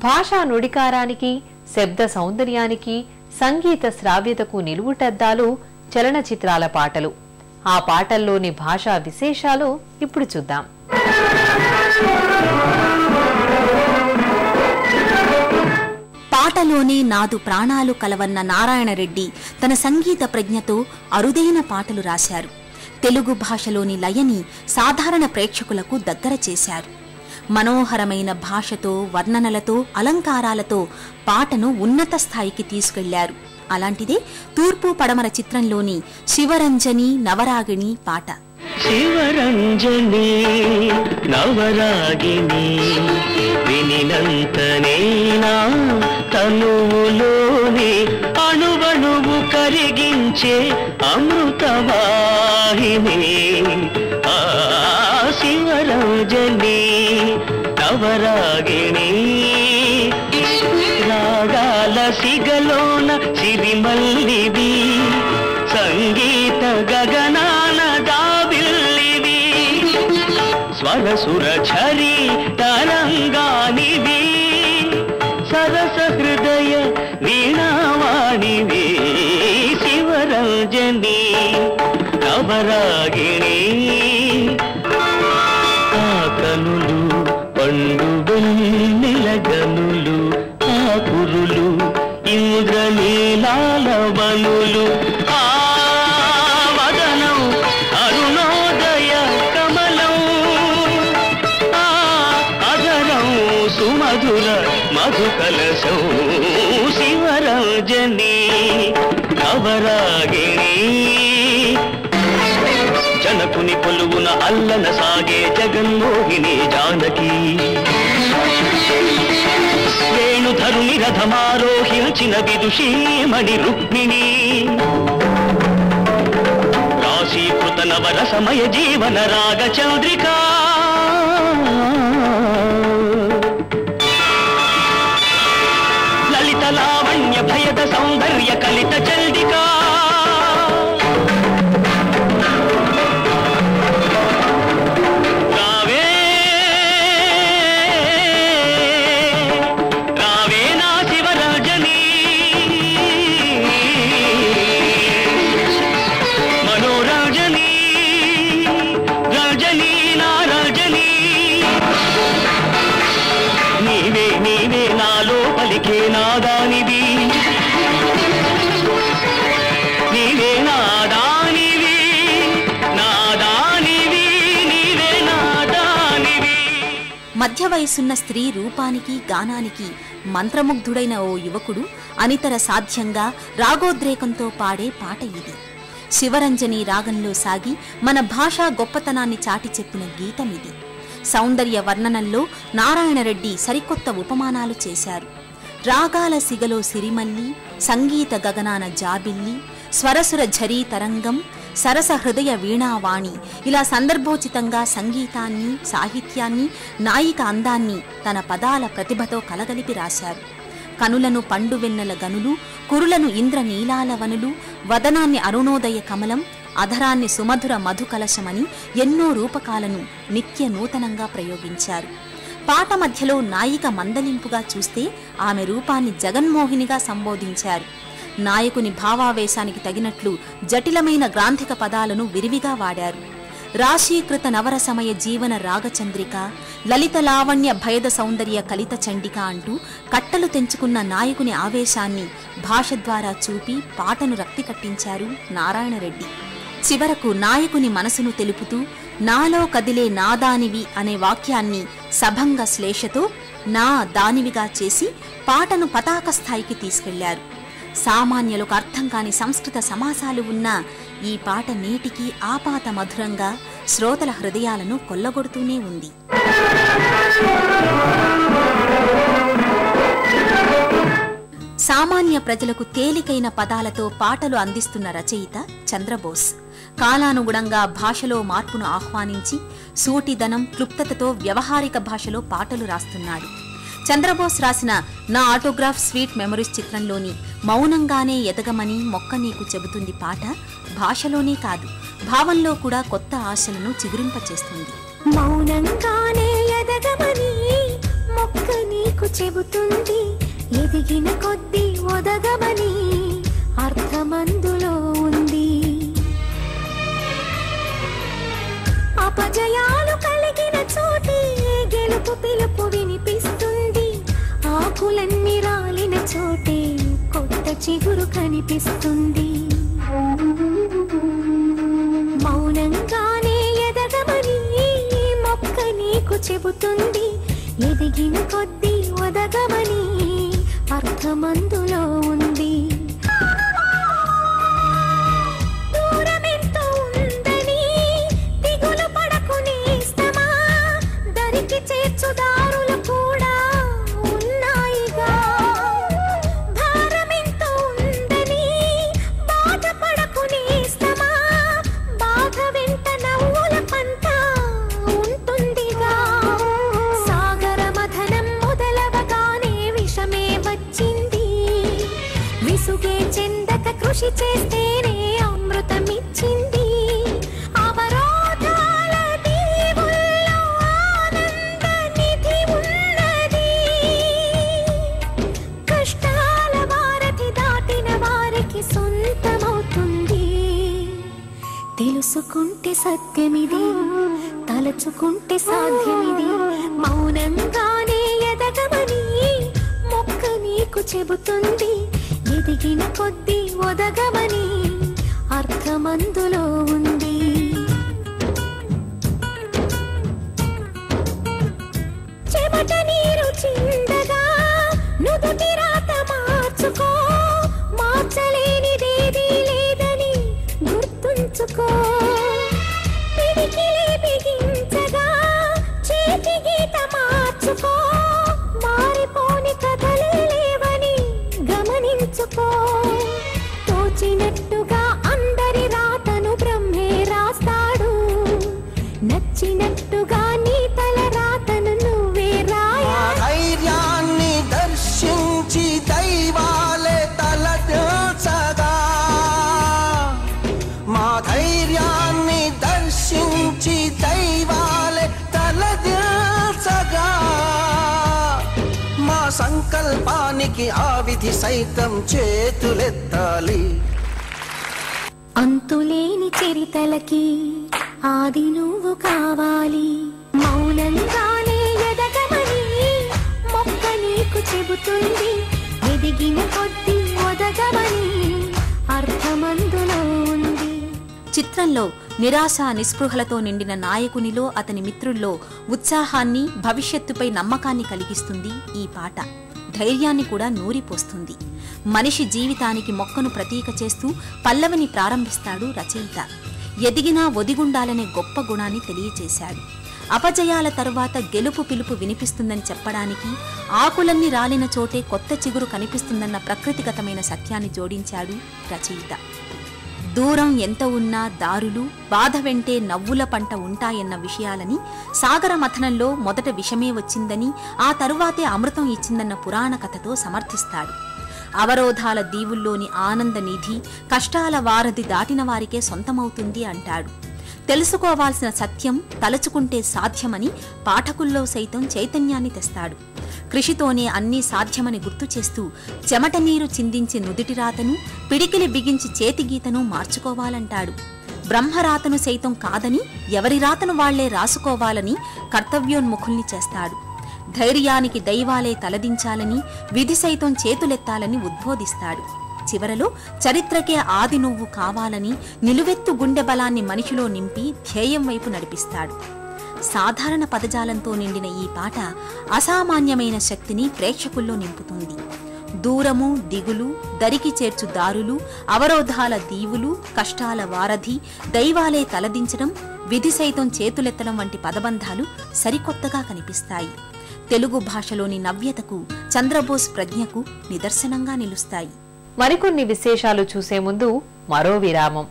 భాషా నుడికారానికి, శబ్ద సౌందర్యానికి, సంగీత శ్రావ్యతకు నిలువుటద్దాలు చలనచిత్రాల పాటలు. ఆ పాటల్లోని భాషా విశేషాలు ఇప్పుడు చూద్దాం. పాటలోనే నాదు ప్రాణాలు కలవన్న నారాయణరెడ్డి తన సంగీత ప్రజ్ఞతో అరుదైన పాటలు రాశారు. తెలుగు భాషలోని లయని సాధారణ ప్రేక్షకులకు దగ్గర చేశారు. మనోహరమైన భాషతో, వర్ణనలతో, అలంకారాలతో పాటను ఉన్నత స్థాయికి తీసుకెళ్లారు. అలాంటిదే తూర్పు పడమర చిత్రంలోని శివరంజని నవరాగిణి పాట. శివరంజని నవరాగిణి వినినంతనేనా తనువులోని అణువణువు కరిగించే అమృతవాహిని. ఆ శివరంజని నవరాగిణి రాగాల సిగలోన సిరిమల్లివి, సంగీత గగనాన దాబిల్లివి, స్వరసుర ఝరి తరంగానివి, సరస హృదయ వీణావాణివి. శివరంజని నవరాగిణి ఆ కనులు పండు వెన్నెల గనులు, ఆ కురులు ఇంద్రనీలాల వనులు, ఆ వదనం అరుణోదయ కమలం, ఆ అధరం సుమధుర మధుకలశం. శివరంజని నవరాగిణి జనకుని కొలువున అల్లన సాగే జగన్మోహిని జానకి, వేణుధరుని రథమారోహించిన విదుషీమణి రుక్మిణి, రాశీకృత నవరసమయ జీవన రాగ చంద్రిక, లలిత లావణ్య భయద సౌందర్య కలిత చండిక, నాదానివి నీవే, నాదానివి నాదానివి నీవే నాదానివి. మధ్య వయసున్న స్త్రీ రూపానికి, గానానికి మంత్రముగ్ధుడైన ఓ యువకుడు అనితర సాధ్యంగా రాగోద్రేకంతో పాడే పాట ఇది. శివరంజని రాగంలో సాగి మన భాషా గొప్పతనాన్ని చాటి చెప్పిన గీతమిది. సౌందర్య వర్ణనంలో నారాయణరెడ్డి సరికొత్త ఉపమానాలు చేశారు. రాగాల సిగలో సిరిమల్లి, సంగీత గగనాన జాబిల్లి, స్వరసుర ఝరీ తరంగం, సరస హృదయ వీణావాణి, ఇలా సందర్భోచితంగా సంగీతాన్ని, సాహిత్యాన్ని, నాయిక అందాన్ని తన పదాల ప్రతిభతో కలగలిపి రాశారు. కనులను పండు వెన్నెల గనులు, కురులను ఇంద్రనీలాల వనులు, వదనాన్ని అరుణోదయ కమలం, అధరాన్ని సుమధుర మధుకలశమని ఎన్నో రూపకాలను నిత్య నూతనంగా ప్రయోగించారు. పాట మధ్యలో నాయిక మందలింపుగా చూస్తే ఆమె రూపాన్ని జగన్మోహినిగా సంబోధించారు. నాయకుని భావావేశానికి తగినట్లు జటిలమైన గ్రాంథిక పదాలను విరివిగా వాడారు. రాశీకృత నవరసమయ జీవన రాగచంద్రిక, లలిత లావణ్య భయద సౌందర్య కలిత చండిక అంటూ కట్టలు తెంచుకున్న నాయకుని ఆవేశాన్ని భాష ద్వారా చూపి పాటను రక్తి కట్టించారు నారాయణరెడ్డి. చివరకు నాయకుని మనసును తెలుపుతూ నాలో కదిలే నాదానివి అనే వాక్యాన్ని సభంగ శ్లేషతో నా దానివిగా చేసి పాటను పతాక స్థాయికి తీసుకెళ్లారు. సామాన్యులకు అర్థం కాని సంస్కృత సమాసాలు ఉన్న ఈ పాట నేటికి ఆపాత మధురంగా శ్రోతల హృదయాలను కొల్లగొడుతూనే ఉంది. సామాన్య ప్రజలకు తేలికైన పదాలతో పాటలు అందిస్తున్న రచయిత చంద్రబోస్. కాలానుగుణంగా భాషలో మార్పును ఆహ్వానించి సూటిదనం, క్లుప్తతతో వ్యవహారిక భాషలో పాటలు రాస్తున్నాడు. చంద్రబోస్ రాసిన నా ఆటోగ్రాఫ్ స్వీట్ మెమరీస్ చిత్రంలోని మౌనంగానే ఎదగమని మొక్క నీకు చెబుతుంది పాట భాషలోనే కాదు, భావంలో కూడా కొత్త ఆశలను చిగురింపచేస్తుంది. మౌనంగానే ఎదగమని మొక్క మొక్క నీకు చెబుతుంది ఎదిగిన కొద్దీ ఒదగమని అర్థమందులో ఉంది. అపజయాలు కలిగిన చోటే గెలుపు పిలుపు వినిపిస్తుంది. ఆకులన్నీ రాలిన చోటే కొత్త చిగురు కనిపిస్తుంది. మౌనంగానే ఎదగమని మొక్క నీకు చెబుతుంది ఎదిగిన కొద్దీ ఒదగమని అర్థమందులో ఉంది. దూరమెంతో ఉందని దిగులు పడకునేస్తమా, దరికి చేర్చుదారులు కూడా ఉన్నాయిగా. భారమెంతో ఉందని బాధపడకునేస్తమా, బాధ వెంట నవ్వుల పంట ఉంటుందిగా. సాగర మథనం మొదలవగానే విషమే వచ్చింది. విసుగే చెందక కృషి చేస్తేనే అమృతమిచ్చింది. అవరోధాల దీవుల్లో ఆనంద నిధి ఉన్నది. కష్టాల వారధి దాటిన వారికి సొంతమవుతుంది. తెలుసుకుంటే సత్యమిది, తలచుకుంటే సాధ్యమిది. మౌనంగానే ఎదగమని మొక్క నీకు చెబుతుంది ఎదిగిన కొద్దీ ఒదగమని అర్థమందులో ఉంది. చెమట నీరు చిందగా నుదుటి రాత మార్చుకో, మార్చలేనిదేదీ లేదని గుర్తుంచుకో. పిడికిలి బిగించగా చేతి గీత మార్చుకో, మారిపోని కథలే లేవని గమనించుకో. తోచినట్టుగా అందరి రాతను బ్రహ్మే రాస్తాడు, నచ్చినట్టుగా నీ తల రాతను నువ్వే రాయాలి. ధైర్యాన్ని దర్శించి దైవాలే తలదించగా, మా ధైర్యాన్ని దర్శించి దైవాలే తలదించగా, మా సంకల్పానికి ఆ విధి సైతం చేతులెత్తాలి. అంతులేని చరితలకి ఆది నువ్వు కావాలి. మౌనంగానే ఎదగమని మొక్క నీకు చెబుతుంది ఎదిగిన కొద్దీ ఒదగమని అర్థమందులో ఉంది. చిత్రంలో నిరాశ నిస్పృహలతో నిండిన నాయకునిలో అతని మిత్రుల్లో ఉత్సాహాన్ని, భవిష్యత్తుపై నమ్మకాన్ని కలిగిస్తుంది ఈ పాట. ధైర్యాన్ని కూడా నూరిపోస్తుంది. మనిషి జీవితానికి మొక్కను ప్రతీక చేస్తూ పల్లవిని ప్రారంభిస్తాడు రచయిత. ఎదిగినా ఒదిగుండాలనే గొప్ప గుణాన్ని తెలియచేశాడు. అపజయాల తరువాత గెలుపు పిలుపు వినిపిస్తుందని చెప్పడానికి ఆకులన్నీ రాలిన చోటే కొత్త చిగురు కనిపిస్తుందన్న ప్రకృతిగతమైన సత్యాన్ని జోడించాడు రచయిత. దూరం ఎంత ఉన్నా దారులు, బాధ వెంటే నవ్వుల పంట ఉంటాయన్న విషయాలని సాగర మథనంలో మొదట విషమే వచ్చిందని, ఆ తరువాతే అమృతం ఇచ్చిందన్న పురాణ కథతో సమర్థిస్తాడు. అవరోధాల దీవుల్లోని ఆనంద నిధి కష్టాల వారధి దాటిన వారికే సొంతమవుతుంది అంటాడు. తెలుసుకోవాల్సిన సత్యం తలచుకుంటే సాధ్యమని పాఠకుల్లో సైతం చైతన్యాన్ని తెస్తాడు. కృషితోనే అన్నీ సాధ్యమని గుర్తు చేస్తూ చెమట నీరు చిందించి నుదిటి రాతను, పిడికిలి బిగించి చేతి గీతను మార్చుకోవాలంటాడు. బ్రహ్మరాతను సైతం కాదని ఎవరి రాతను వాళ్లే రాసుకోవాలని కర్తవ్యోన్ముఖుల్ని చేస్తాడు. ధైర్యానికి దైవాలే తలదించాలని, విధి సైతం చేతులెత్తాలని ఉద్బోధిస్తాడు. చివరలో చరిత్రకే ఆది నువ్వు కావాలని నిలువెత్తు గుండె బలాన్ని మనిషిలో నింపి ధ్యేయం వైపు నడిపిస్తాడు. సాధారణ పదజాలంతో నిండిన ఈ పాట అసామాన్యమైన శక్తిని ప్రేక్షకుల్లో నింపుతుంది. దూరము, దిగులు, దరికి చేర్చు దారులు, అవరోధాల దీవులు, కష్టాల వారధి, దైవాలే తలదించడం, విధి సైతం చేతులెత్తడం వంటి పదబంధాలు సరికొత్తగా కనిపిస్తాయి. తెలుగు భాషలోని నవ్యతకు, చంద్రబోస్ ప్రజ్ఞకు నిదర్శనంగా నిలుస్తాయి. మరికొన్ని విశేషాలు చూసే ముందు మరో విరామం.